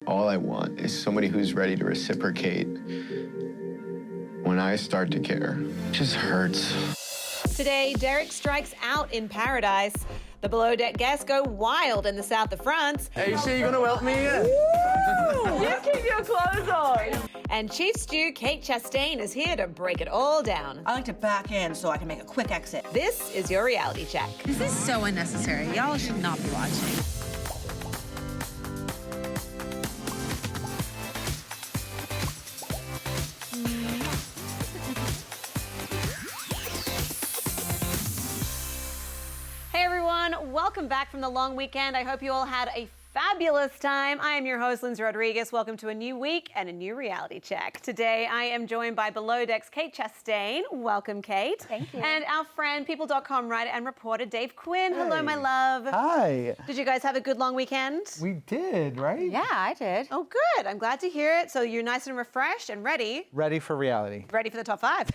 All I want is somebody who's ready to reciprocate when I start to care. It just hurts. Today, Derek strikes out in paradise. The below deck guests go wild in the south of France. Are you sure you're gonna help me? You keep your clothes on. And Chief Stew Kate Chastain is here to break it all down. I like to back in so I can make a quick exit. This is your reality check. This is so unnecessary. Y'all should not be watching. Hey everyone, welcome back from the long weekend. I hope you all had a fabulous time. I am your host, Lyndsey Rodrigues. Welcome to a new week and a new reality check. Today, I am joined by Below Deck's Kate Chastain. Welcome, Kate. Thank you. And our friend, People.com writer and reporter, Dave Quinn. Hey. Hello, my love. Hi. Did you guys have a good long weekend? We did, right? Yeah, I did. Oh, good. I'm glad to hear it. So you're nice and refreshed and ready. Ready for reality. Ready for the top 5.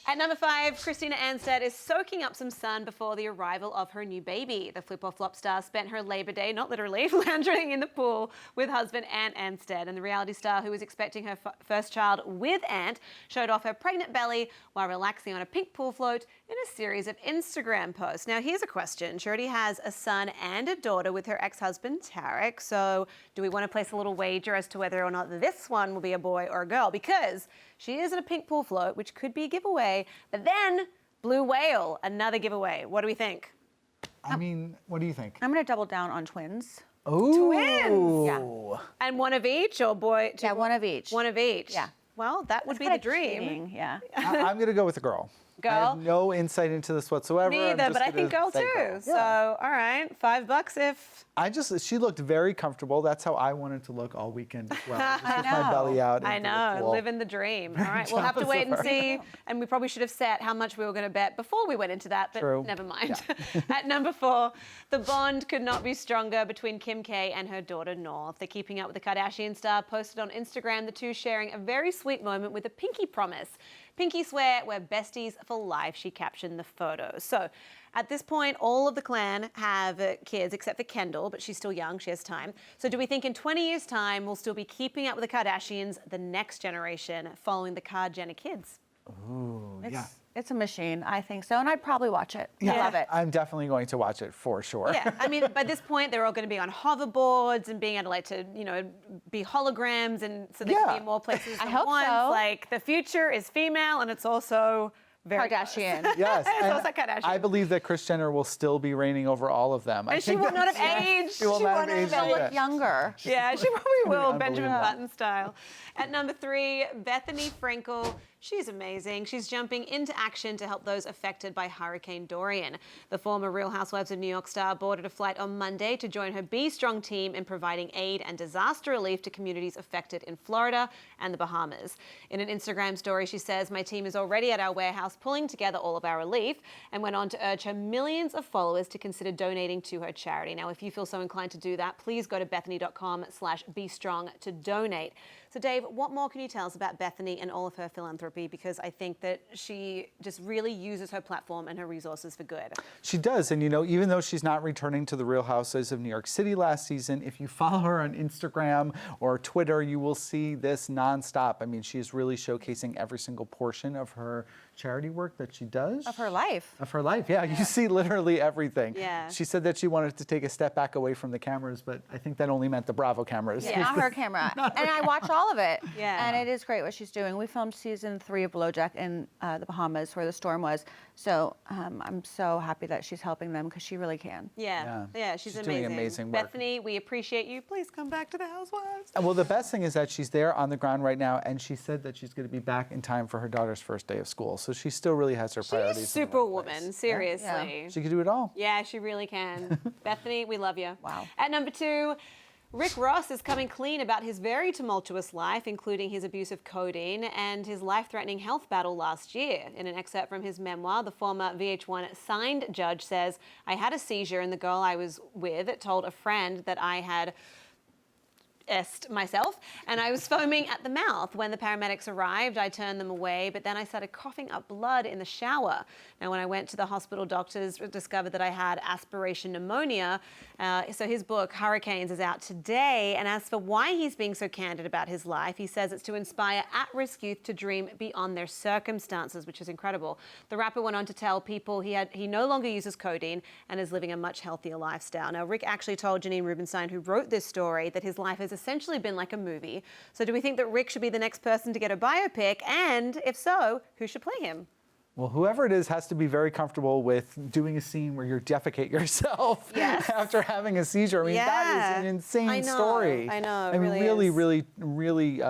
At number 5, Christina Anstead is soaking up some sun before the arrival of her new baby. The Flip or Flop star spent her Labor Day, not literally, lounging in the pool with husband Ant Anstead. And the reality star, who was expecting her first child with Ant, showed off her pregnant belly while relaxing on a pink pool float in a series of Instagram posts. Now, here's a question. She already has a son and a daughter with her ex-husband, Tarek. So do we want to place a little wager as to whether or not this one will be a boy or a girl? Because she is in a pink pool float, which could be a giveaway. But then, Blue Whale, another giveaway. What do we think? I mean, what do you think? I'm going to double down on twins. Ooh. Twins! Yeah. And one of each, or boy? Yeah, one of each. One of each. Yeah. Well, that would That's be the kinda dream. cheating, yeah. I'm going to go with a girl. Girl? I have no insight into this whatsoever. Me either, but I think girl too. Girl. So, all right, $5 if... She looked very comfortable. That's how I wanted to look all weekend as well. Just with I my know. belly out. I into the know, pool. living the dream. All right, we'll have to wait and see. And we probably should have set how much we were going to bet before we went into that, but True. never mind. At number 4, the bond could not be stronger between Kim K and her daughter North. The Keeping Up with the Kardashian star posted on Instagram the two sharing a very sweet moment with a pinky promise. Pinky swear, we're besties for life, she captioned the photo. So at this point, all of the clan have kids except for Kendall, but she's still young, she has time. So do we think in 20 years' time, we'll still be keeping up with the Kardashians, the next generation, following the Kard-Jenner kids? Ooh, yeah. It's a machine, I think so, and I'd probably watch it. Yeah. I love it. I'm definitely going to watch it for sure. Yeah, I mean, by this point, they're all going to be on hoverboards and being able to, be holograms, and so they can be in more places than I hope once. so. Like, the future is female, and it's also very Kardashian. Yes, It's and also Kardashian. I believe that Kris Jenner will still be reigning over all of them. And she will not have aged. She will not have aged. They'll yet. look younger. Yeah, she probably will, Benjamin Unbelievable. Button style. At number 3, Bethany Frankel. She's amazing. She's jumping into action to help those affected by Hurricane Dorian. The former Real Housewives of New York star boarded a flight on Monday to join her Be Strong team in providing aid and disaster relief to communities affected in Florida and the Bahamas. In an Instagram story, she says, "My team is already at our warehouse pulling together all of our relief," and went on to urge her millions of followers to consider donating to her charity. Now, if you feel so inclined to do that, please go to bethany.com/bestrong to donate. So Dave, what more can you tell us about Bethany and all of her philanthropy? Because I think that she just really uses her platform and her resources for good. She does, and even though she's not returning to the Real Housewives of New York City last season, if you follow her on Instagram or Twitter, you will see this nonstop. I mean, she is really showcasing every single portion of her charity work that she does. Of her life. Of her life, yeah. You see literally everything. Yeah. She said that she wanted to take a step back away from the cameras, but I think that only meant the Bravo cameras. Yeah. Not her camera. And I watch all of it. Yeah. And it is great what she's doing. We filmed season 3 of Below Deck in the Bahamas where the storm was. So I'm so happy that she's helping them because she really can. Yeah, she's amazing. doing amazing work. Bethany, we appreciate you. Please come back to the Housewives. Well, the best thing is that she's there on the ground right now, and she said that she's going to be back in time for her daughter's first day of school. So she still really has her priorities. She's in the right superwoman, place. seriously. Yeah. She could do it all. Yeah, she really can. Bethany, we love you. Wow. At number 2, Rick Ross is coming clean about his very tumultuous life, including his abuse of codeine and his life-threatening health battle last year. In an excerpt from his memoir, the former VH1 signed judge says, "I had a seizure and the girl I was with told a friend that I had myself, and I was foaming at the mouth. When the paramedics arrived, I turned them away, but then I started coughing up blood in the shower. Now, when I went to the hospital, doctors discovered that I had aspiration pneumonia. So his book, Hurricanes, is out today, and as for why he's being so candid about his life, he says it's to inspire at-risk youth to dream beyond their circumstances, which is incredible. The rapper went on to tell people he no longer uses codeine and is living a much healthier lifestyle. Now, Rick actually told Janine Rubinstein, who wrote this story, that his life has essentially been like a movie. So do we think that Rick should be the next person to get a biopic? And if so, who should play him? Well, whoever it is has to be very comfortable with doing a scene where you defecate yourself after having a seizure. I mean, that is an insane story. I know, I mean, really, really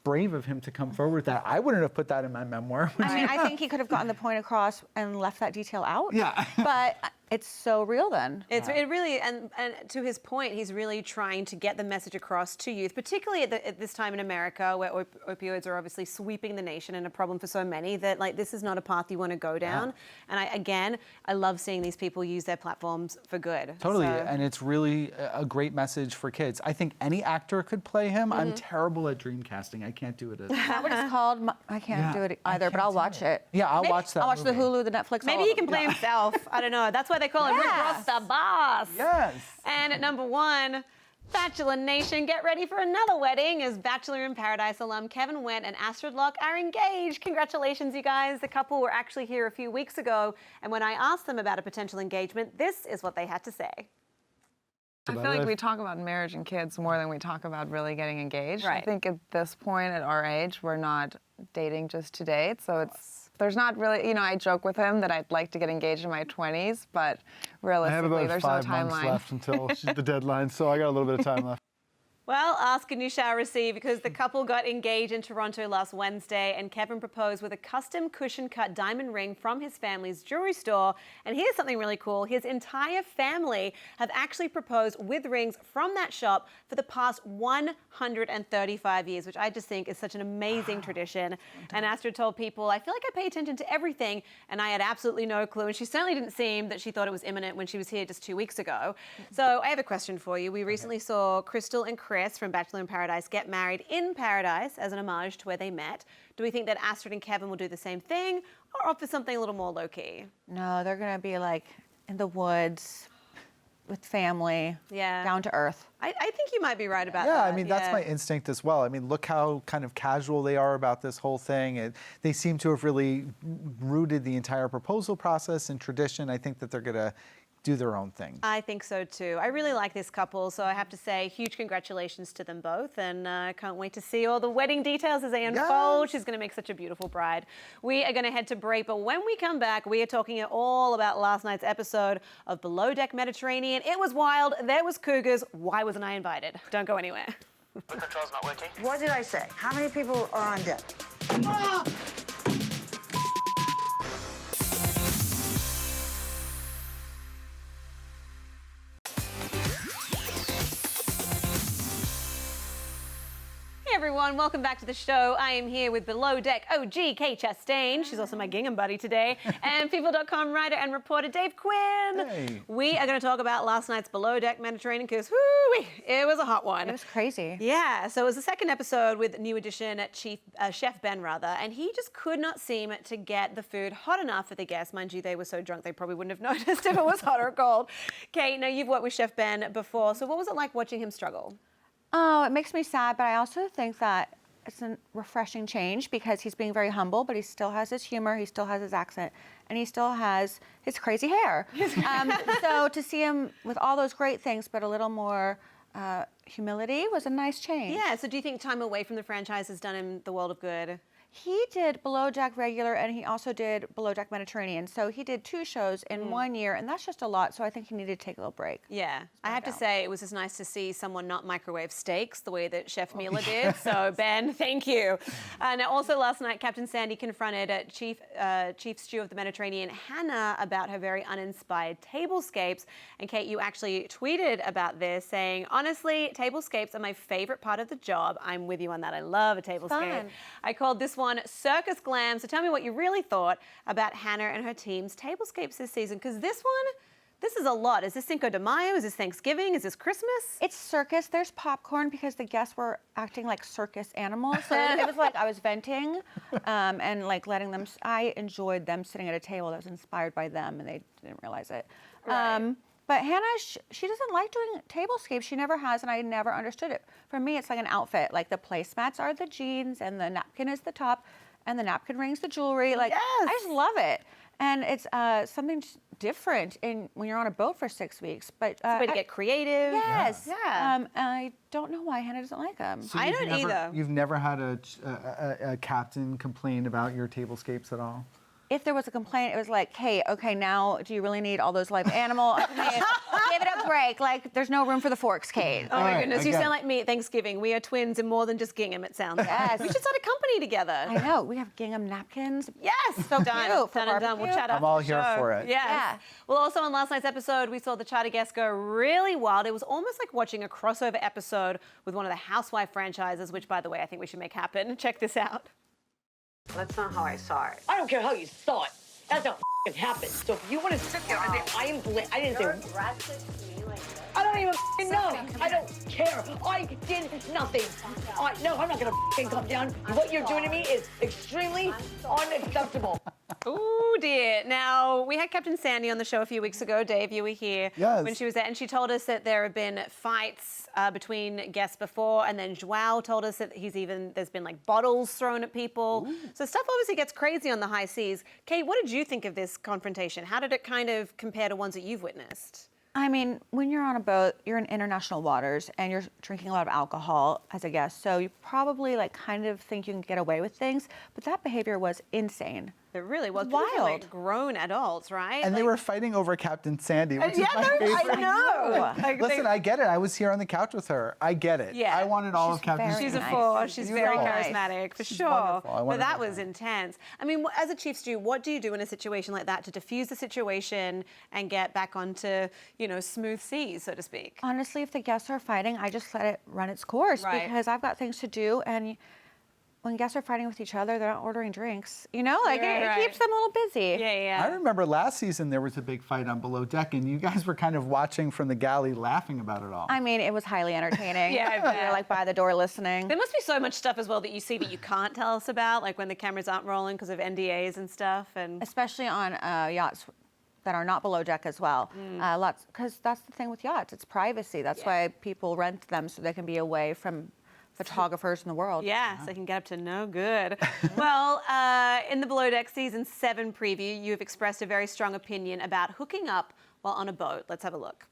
brave of him to come forward with that. I wouldn't have put that in my memoir. I mean, I think he could have gotten the point across and left that detail out. Yeah. But it's so real then. It really, and to his point, he's really trying to get the message across to youth, particularly at this time in America where opioids are obviously sweeping the nation and a problem for so many, that like this is not a path you want to go down. And I love seeing these people use their platforms for good. Totally, So. and it's really a great message for kids. I think any actor could play him. I'm terrible at dream casting. I can't do it. Is that what it's called? I can't do it either, but I'll watch it. Yeah, I'll watch that I'll watch movie. the Hulu, the Netflix. Maybe he can play himself. I don't know. That's why they call him Rick Ross the boss. Yes. And at number 1, Bachelor Nation, get ready for another wedding as Bachelor in Paradise alum Kevin Wendt and Astrid Locke are engaged. Congratulations, you guys. The couple were actually here a few weeks ago, and when I asked them about a potential engagement, this is what they had to say. I feel like we talk about marriage and kids more than we talk about really getting engaged. Right. I think at this point, at our age, we're not dating just to date, so there's not really, I joke with him that I'd like to get engaged in my 20s, but realistically, there's no timeline. I have about 5 months left until the deadline, so I got a little bit of time left. Well, ask and you shall receive, because the couple got engaged in Toronto last Wednesday, and Kevin proposed with a custom cushion-cut diamond ring from his family's jewelry store. And here's something really cool. His entire family have actually proposed with rings from that shop for the past 135 years, which I just think is such an amazing tradition. And Astrid told people, I feel like I pay attention to everything, and I had absolutely no clue. And she certainly didn't seem that she thought it was imminent when she was here just 2 weeks ago. So I have a question for you. We recently saw Crystal and Chris from Bachelor in Paradise get married in Paradise as an homage to where they met. Do we think that Astrid and Kevin will do the same thing or offer something a little more low-key? No, they're going to be like in the woods with family, down to earth. I think you might be right about that. Yeah, I mean, that's my instinct as well. I mean, look how kind of casual they are about this whole thing. They seem to have really rooted the entire proposal process in tradition. I think that they're going to do their own thing. I think so too. I really like this couple, so I have to say huge congratulations to them both, and I can't wait to see all the wedding details as they unfold. She's going to make such a beautiful bride. We are going to head to break, but when we come back, we are talking all about last night's episode of Below Deck Mediterranean. It was wild. There was cougars. Why wasn't I invited? Don't go anywhere. Control's not working. What did I say? How many people are on deck? Ah! Hey everyone, welcome back to the show. I am here with Below Deck OG Kate Chastain. She's also my gingham buddy today. And People.com writer and reporter Dave Quinn. Hey. We are going to talk about last night's Below Deck Mediterranean because it was a hot one. It was crazy. Yeah, so it was the second episode with new addition Chef Ben, and he just could not seem to get the food hot enough for the guests. Mind you, they were so drunk they probably wouldn't have noticed if it was hot or cold. Kate, now you've worked with Chef Ben before, so what was it like watching him struggle? Oh, it makes me sad, but I also think that it's a refreshing change because he's being very humble, but he still has his humor, he still has his accent, and he still has his crazy hair. So to see him with all those great things, but a little more humility was a nice change. Yeah, so do you think time away from the franchise has done him the world of good? He did Below Deck Regular, and he also did Below Deck Mediterranean. So he did 2 shows in 1 year, and that's just a lot. So I think he needed to take a little break. Yeah, I have to say it was just nice to see someone not microwave steaks the way that Chef Mila did. So Ben, thank you. Now also last night, Captain Sandy confronted Chief Stew of the Mediterranean, Hannah, about her very uninspired tablescapes. And Kate, you actually tweeted about this, saying, honestly, tablescapes are my favorite part of the job. I'm with you on that. I love a tablescape. Fun. I called this one Circus Glam. So tell me what you really thought about Hannah and her team's tablescapes this season, because this one, This is a lot. Is this Cinco de Mayo? Is this Thanksgiving? Is this Christmas? It's circus. There's popcorn because the guests were acting like circus animals. So it was like I was venting and like letting them. I enjoyed them sitting at a table that was inspired by them, and they didn't realize it. Right. But Hannah, she doesn't like doing tablescapes. She never has, and I never understood it. For me, it's like an outfit. Like the placemats are the jeans, and the napkin is the top, and the napkin rings the jewelry. Like I just love it. And it's something different when you're on a boat for 6 weeks. But it's a way to get creative. Yes. Yeah. I don't know why Hannah doesn't like them. So I don't either. You've never had a captain complain about your tablescapes at all? If there was a complaint, it was like, hey, okay, now do you really need all those live animals? Give it a break. Like, there's no room for the forks, Kate. Oh my goodness, you sound like me at Thanksgiving. We are twins and more than just gingham, it sounds like. Yes. We should start a company together. I know. We have gingham napkins. Yes! So done. cute for Done and done. We'll chat after I'm all the here show. for it. Yes. Yeah. Well, also on last night's episode, we saw the charter guests go really wild. It was almost like watching a crossover episode with one of the Housewife franchises, which, by the way, I think we should make happen. Check this out. That's not how I saw it. I don't care how you saw it. That's how it happened. So if you want to sit there and say, I didn't say. I don't even know. I don't care. I did nothing. No, I'm not going to come down. What you're doing to me is extremely unacceptable. Oh dear. Now, we had Captain Sandy on the show a few weeks ago. Dave, you were here when she was there, and she told us that there have been fights between guests before, and then Joao told us that there's been like bottles thrown at people. Ooh. So stuff obviously gets crazy on the high seas. Kate, what did you think of this confrontation? How did it kind of compare to ones that you've witnessed? I mean, when you're on a boat, you're in international waters and you're drinking a lot of alcohol as a guest. So you probably like kind of think you can get away with things, but that behavior was insane. It really was. Wild. People were, like, grown adults, right? And they were fighting over Captain Sandy, which is my favorite. I know. Listen, I get it. I was here on the couch with her. I get it. Yeah. I wanted all of Captain Sandy. She's a force. She's very charismatic, for sure. But that was intense. I mean, as a chief stew, what do you do in a situation like that to diffuse the situation and get back onto, smooth seas, so to speak? Honestly, if the guests are fighting, I just let it run its course because I've got things to do. And when guests are fighting with each other, they're not ordering drinks. It keeps them a little busy. Yeah. I remember last season there was a big fight on Below Deck, and you guys were kind of watching from the galley, laughing about it all. I mean, it was highly entertaining. Yeah. You're like by the door listening. There must be so much stuff as well that you see that you can't tell us about, like when the cameras aren't rolling because of NDAs and stuff. And especially on yachts that are not below deck as well. Lots, because that's the thing with yachts. It's privacy. That's why people rent them, so they can be away from photographers in the world. Yeah, so they can get up to no good. Well, in the Below Deck Season 7 preview, you have expressed a very strong opinion about hooking up while on a boat. Let's have a look.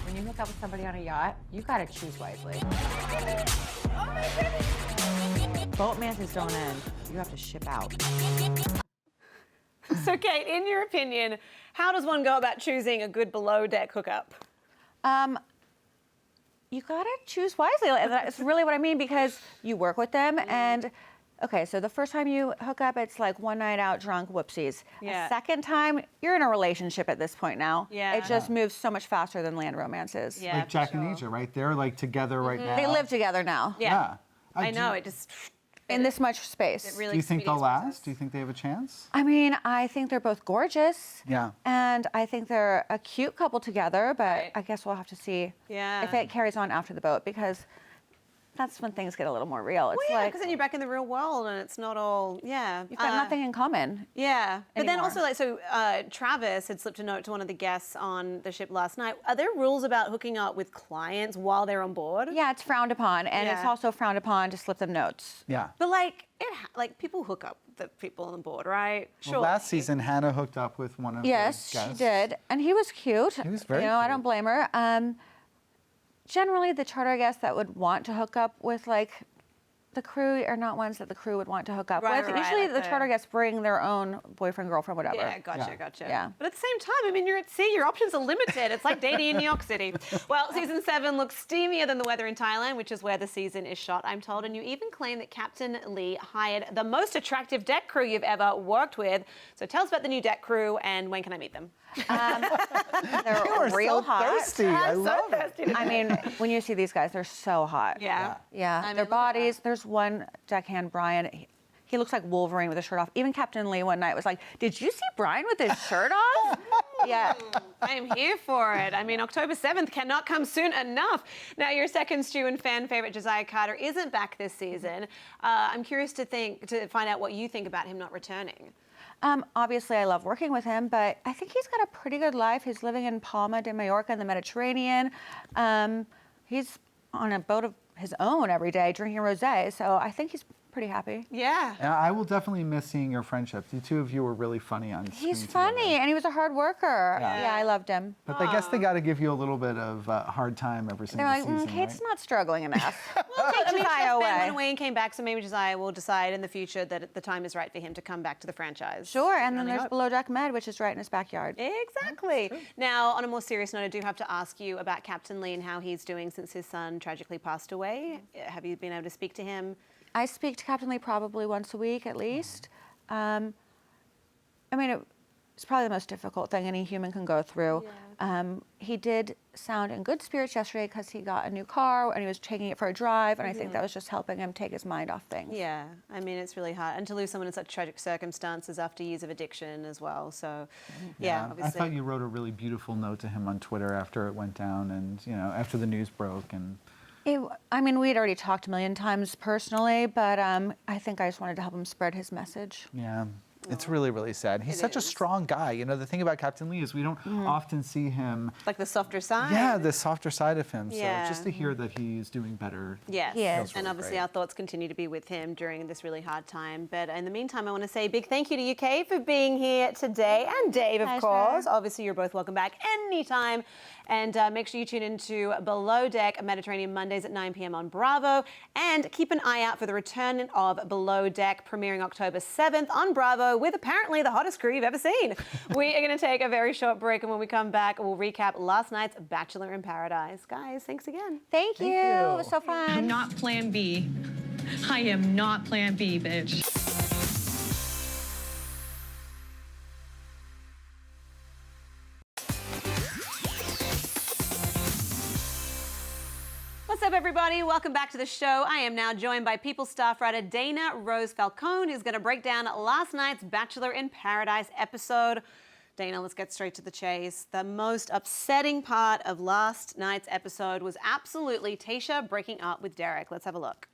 When you hook up with somebody on a yacht, you've got to choose wisely. Boat manses don't end. You have to ship out. So, Kate, in your opinion, how does one go about choosing a good below deck hookup? You gotta choose wisely. That's really what I mean, because you work with them and, okay, so the first time you hook up, it's like one night out drunk, whoopsies. Yeah. A second time, you're in a relationship at this point now. Yeah. It just moves so much faster than land romances. Yeah, like Jack and Asia, right? They're like together right now. They live together now. Yeah. I know, it just... In this much space. It really Do you think they'll expedites last? Do you think they have a chance? I mean, I think they're both gorgeous. Yeah. And I think they're a cute couple together, but I guess we'll have to see if it carries on after the boat, because that's when things get a little more real. It's Well, yeah, because then you're back in the real world and it's not all, you've got nothing in common. Yeah. But then anymore. also, Travis had slipped a note to one of the guests on the ship last night. Are there rules about hooking up with clients while they're on board? Yeah, it's frowned upon, and it's also frowned upon to slip them notes. Yeah. But people hook up the people on board, right? Well, last season, Hannah hooked up with one of the guests. Yes, she did, and he was cute. He was very cute. I don't blame her. Generally, the charter guests that would want to hook up with the crew are not ones that the crew would want to hook up with. Usually, the charter guests bring their own boyfriend, girlfriend, whatever. Yeah, gotcha. Yeah. But at the same time, I mean, you're at sea. Your options are limited. It's like dating in New York City. Well, Season 7 looks steamier than the weather in Thailand, which is where the season is shot, I'm told. And you even claim that Captain Lee hired the most attractive deck crew you've ever worked with. So tell us about the new deck crew, and when can I meet them? They're You are real so hot. thirsty. I love it. I mean, when you see these guys, they're so hot. Yeah. Yeah, I mean, their look at bodies. There's one deckhand, Brian. He looks like Wolverine with his shirt off. Even Captain Lee one night was like, did you see Brian with his shirt off? Yeah. I am here for it. I mean, October 7th cannot come soon enough. Now, your second stew and fan favorite, Josiah Carter, isn't back this season. I'm curious to find out what you think about him not returning. Obviously, I love working with him, but I think he's got a pretty good life. He's living in Palma de Mallorca in the Mediterranean. He's on a boat of his own every day drinking rosé, so I think he's pretty happy. Yeah. I will definitely miss seeing your friendship. The two of you were really funny on screen. He's funny, and he was a hard worker. Yeah, I loved him. But I guess they got to give you a little bit of hard time every single They're like, season, Kate's right? not struggling enough. Well, Take I mean, Josiah Chef Ben away. went away and came back, so maybe Josiah will decide in the future that the time is right for him to come back to the franchise. Sure, and then Only there's hope. Below Deck Med, which is right in his backyard. Exactly. Now, on a more serious note, I do have to ask you about Captain Lee and how he's doing since his son tragically passed away. Have you been able to speak to him? I speak to Captain Lee probably once a week at least. I mean, it's probably the most difficult thing any human can go through. He did sound in good spirits yesterday because he got a new car and he was taking it for a drive, and I think that was just helping him take his mind off things. Yeah, I mean, it's really hard. And to lose someone in such tragic circumstances after years of addiction as well. So, yeah, I obviously. thought you wrote a really beautiful note to him on Twitter after it went down and, after the news broke. And I mean, we had already talked a million times personally, but I think I just wanted to help him spread his message. yeah. It's really, really sad. He's such a strong guy. The thing about Captain Lee is we don't often see him. Like the softer side. Yeah, the softer side of him. Yeah. So just to hear that he's doing better. Yes, He is. feels and really obviously great. our thoughts continue to be with him during this really hard time. But in the meantime, I want to say a big thank you to you, Kate, for being here today, and Dave, of Pleasure. course. Obviously, you're both welcome back anytime. And make sure you tune into Below Deck Mediterranean Mondays at 9 p.m. on Bravo. And keep an eye out for the return of Below Deck, premiering October 7th on Bravo with apparently the hottest crew you've ever seen. We are going to take a very short break, and when we come back, we'll recap last night's Bachelor in Paradise. Guys, thanks again. Thank you. It was so fun. I'm not plan B. I am not plan B, bitch. What's up, everybody? Welcome back to the show. I am now joined by People staff writer Dana Rose Falcone, who's going to break down last night's Bachelor in Paradise episode. Dana, let's get straight to the chase. The most upsetting part of last night's episode was absolutely Tayshia breaking up with Derek. Let's have a look.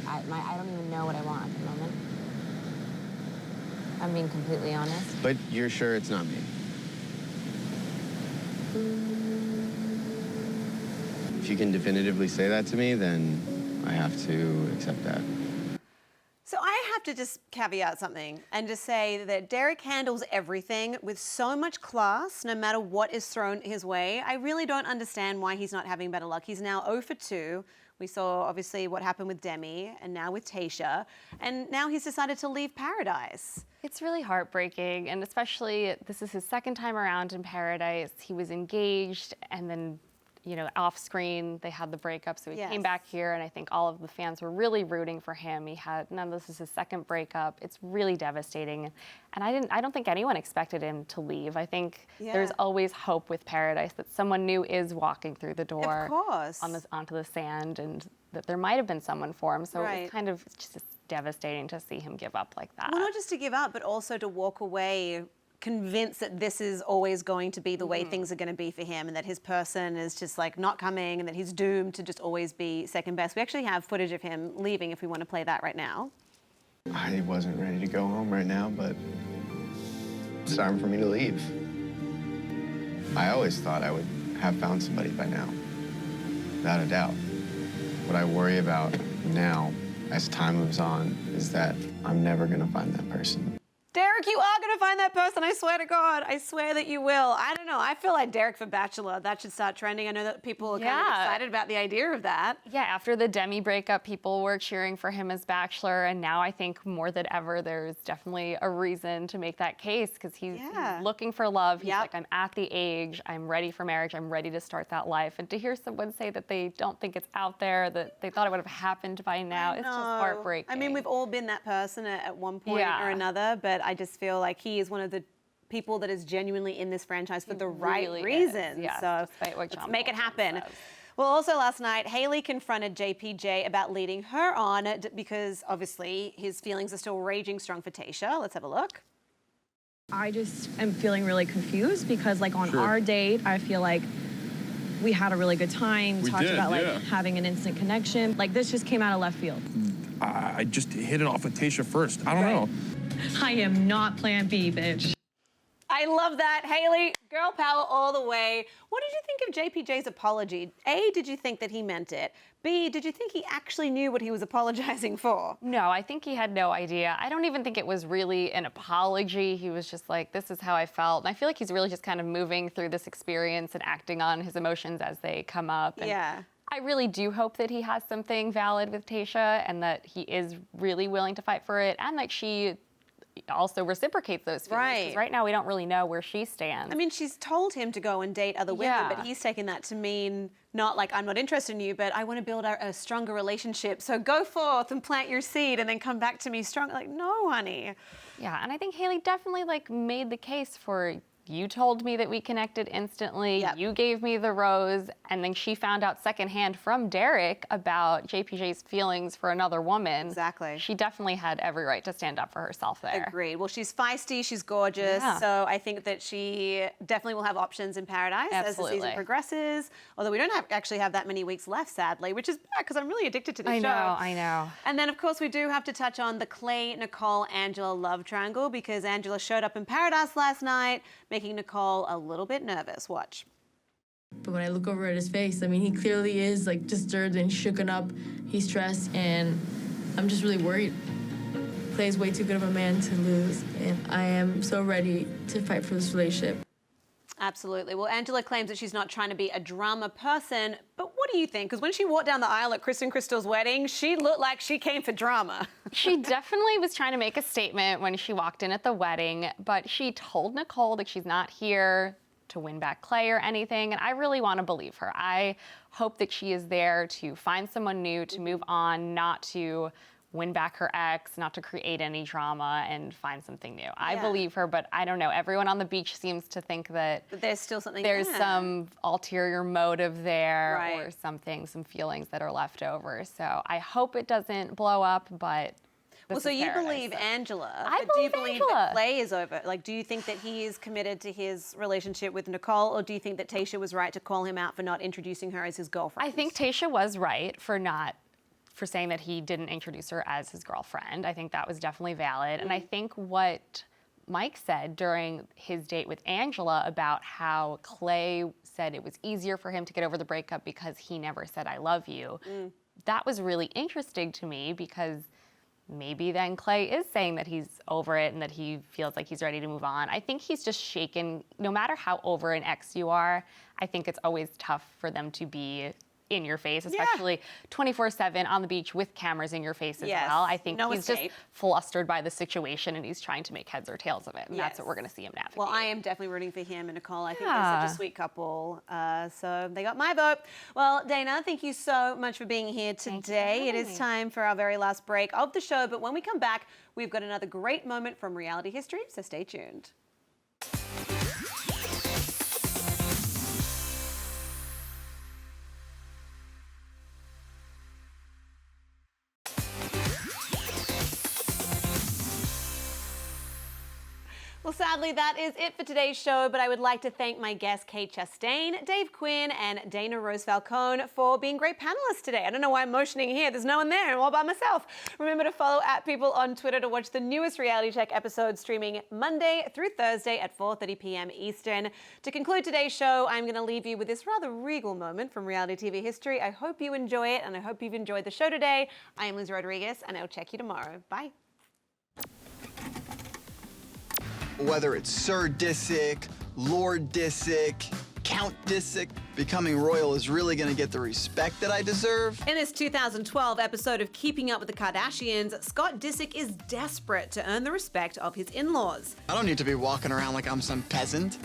I don't even know what I want at the moment. I'm being completely honest. But you're sure it's not me? If you can definitively say that to me, then I have to accept that. So I have to just caveat something and just say that Derek handles everything with so much class, no matter what is thrown his way. I really don't understand why he's not having better luck. He's now 0 for 2. We saw, obviously, what happened with Demi and now with Tayshia. And now he's decided to leave Paradise. It's really heartbreaking, and especially this is his second time around in Paradise. He was engaged, and then off screen, they had the breakup, so he came back here, and I think all of the fans were really rooting for him. This is his second breakup. It's really devastating, and I don't think anyone expected him to leave. I think there's always hope with Paradise that someone new is walking through the door, of course, onto the sand, and that there might have been someone for him. So it's kind of just devastating to see him give up like that. Well, not just to give up, but also to walk away convinced that this is always going to be the way things are going to be for him, and that his person is just like not coming, and that he's doomed to just always be second best. We actually have footage of him leaving if we want to play that right now. I wasn't ready to go home right now, but it's time for me to leave. I always thought I would have found somebody by now, without a doubt. What I worry about now, as time moves on, is that I'm never going to find that person. Derek, you are going to find that person. I swear to God. I swear that you will. I don't know. I feel like Derek for Bachelor. That should start trending. I know that people are kind of excited about the idea of that. Yeah, after the Demi breakup, people were cheering for him as Bachelor, and now I think more than ever, there's definitely a reason to make that case, because he's looking for love. He's like, I'm at the age, I'm ready for marriage, I'm ready to start that life. And to hear someone say that they don't think it's out there, that they thought it would have happened by now, it's just heartbreaking. I mean, we've all been that person at one point or another, but I just feel like he is one of the people that is genuinely in this franchise for the right reasons. Yeah, so despite what let's John make it Paul happen. says. Well, also last night, Hailey confronted JPJ about leading her on because obviously his feelings are still raging strong for Tayshia. Let's have a look. I just am feeling really confused because, like, on our date, I feel like we had a really good time. We talked about, like, having an instant connection. Like, this just came out of left field. I just hit it off with Tayshia first. I don't know. I am not plan B, bitch. I love that. Hailey, girl power all the way. What did you think of JPJ's apology? A, did you think that he meant it? B, did you think he actually knew what he was apologizing for? No, I think he had no idea. I don't even think it was really an apology. He was just like, this is how I felt. And I feel like he's really just kind of moving through this experience and acting on his emotions as they come up. And I really do hope that he has something valid with Tayshia and that he is really willing to fight for it and that she also reciprocates those feelings. Right. 'Cause right now, we don't really know where she stands. I mean, she's told him to go and date other women, but he's taken that to mean not like, I'm not interested in you, but I want to build a stronger relationship. So go forth and plant your seed and then come back to me strong. Like, no, honey. Yeah, and I think Hailey definitely like made the case for, you told me that we connected instantly, you gave me the rose, and then she found out secondhand from Derek about JPJ's feelings for another woman. Exactly. She definitely had every right to stand up for herself there. Agreed. Well, she's feisty, she's gorgeous, so I think that she definitely will have options in Paradise as the season progresses, although we don't actually have that many weeks left, sadly, which is bad because I'm really addicted to this show. I know. And then, of course, we do have to touch on the Clay, Nicole, Angela love triangle because Angela showed up in Paradise last night, making Nicole a little bit nervous. Watch. But when I look over at his face, I mean, he clearly is like disturbed and shooken up. He's stressed, and I'm just really worried. Clay's way too good of a man to lose, and I am so ready to fight for this relationship. Absolutely. Well, Angela claims that she's not trying to be a drama person, but what do you think? Because when she walked down the aisle at Chris and Crystal's wedding, she looked like she came for drama. She definitely was trying to make a statement when she walked in at the wedding, but she told Nicole that she's not here to win back Clay or anything, and I really want to believe her. I hope that she is there to find someone new, to move on, not to win back her ex, not to create any drama and find something new. I believe her, but I don't know. Everyone on the beach seems to think that there's still something there's there. some ulterior motive there or something, some feelings that are left over. So I hope it doesn't blow up, but well, so you believe Angela, but do you believe that Clay is over? Like, do you think that he is committed to his relationship with Nicole, or do you think that Tayshia was right to call him out for not introducing her as his girlfriend? I think Tayshia was right for saying that he didn't introduce her as his girlfriend. I think that was definitely valid. And I think what Mike said during his date with Angela about how Clay said it was easier for him to get over the breakup because he never said, I love you. That was really interesting to me because maybe then Clay is saying that he's over it and that he feels like he's ready to move on. I think he's just shaken. No matter how over an ex you are, I think it's always tough for them to be in your face, especially 24/7 on the beach with cameras in your face as well. I think he's just flustered by the situation and he's trying to make heads or tails of it. And that's what we're going to see him navigate. Well, I am definitely rooting for him and Nicole. I think they're such a sweet couple. So they got my vote. Well, Dana, thank you so much for being here today. It is time for our very last break of the show. But when we come back, we've got another great moment from reality history. So stay tuned. Well, sadly, that is it for today's show, but I would like to thank my guests, Kate Chastain, Dave Quinn, and Dana Rose Falcone for being great panelists today. I don't know why I'm motioning here. There's no one there. I'm all by myself. Remember to follow @People on Twitter to watch the newest Reality Check episode streaming Monday through Thursday at 4:30 p.m. Eastern. To conclude today's show, I'm going to leave you with this rather regal moment from reality TV history. I hope you enjoy it, and I hope you've enjoyed the show today. I am Lyndsey Rodrigues, and I'll check you tomorrow. Bye. Whether it's Sir Disick, Lord Disick, Count Disick, becoming royal is really gonna get the respect that I deserve. In this 2012 episode of Keeping Up with the Kardashians, Scott Disick is desperate to earn the respect of his in-laws. I don't need to be walking around like I'm some peasant.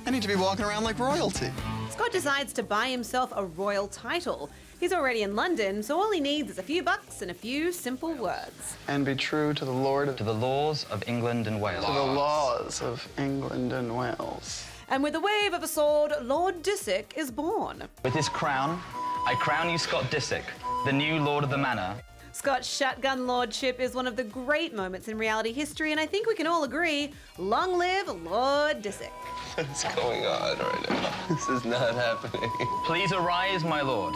I need to be walking around like royalty. Scott decides to buy himself a royal title. He's already in London, so all he needs is a few bucks and a few simple words. And be true to the Lord. To the laws of England and Wales. To the laws of England and Wales. And with the wave of a sword, Lord Disick is born. With this crown, I crown you Scott Disick, the new Lord of the Manor. Scott's shotgun lordship is one of the great moments in reality history, and I think we can all agree, long live Lord Disick. What's going on right now? This is not happening. Please arise, my lord.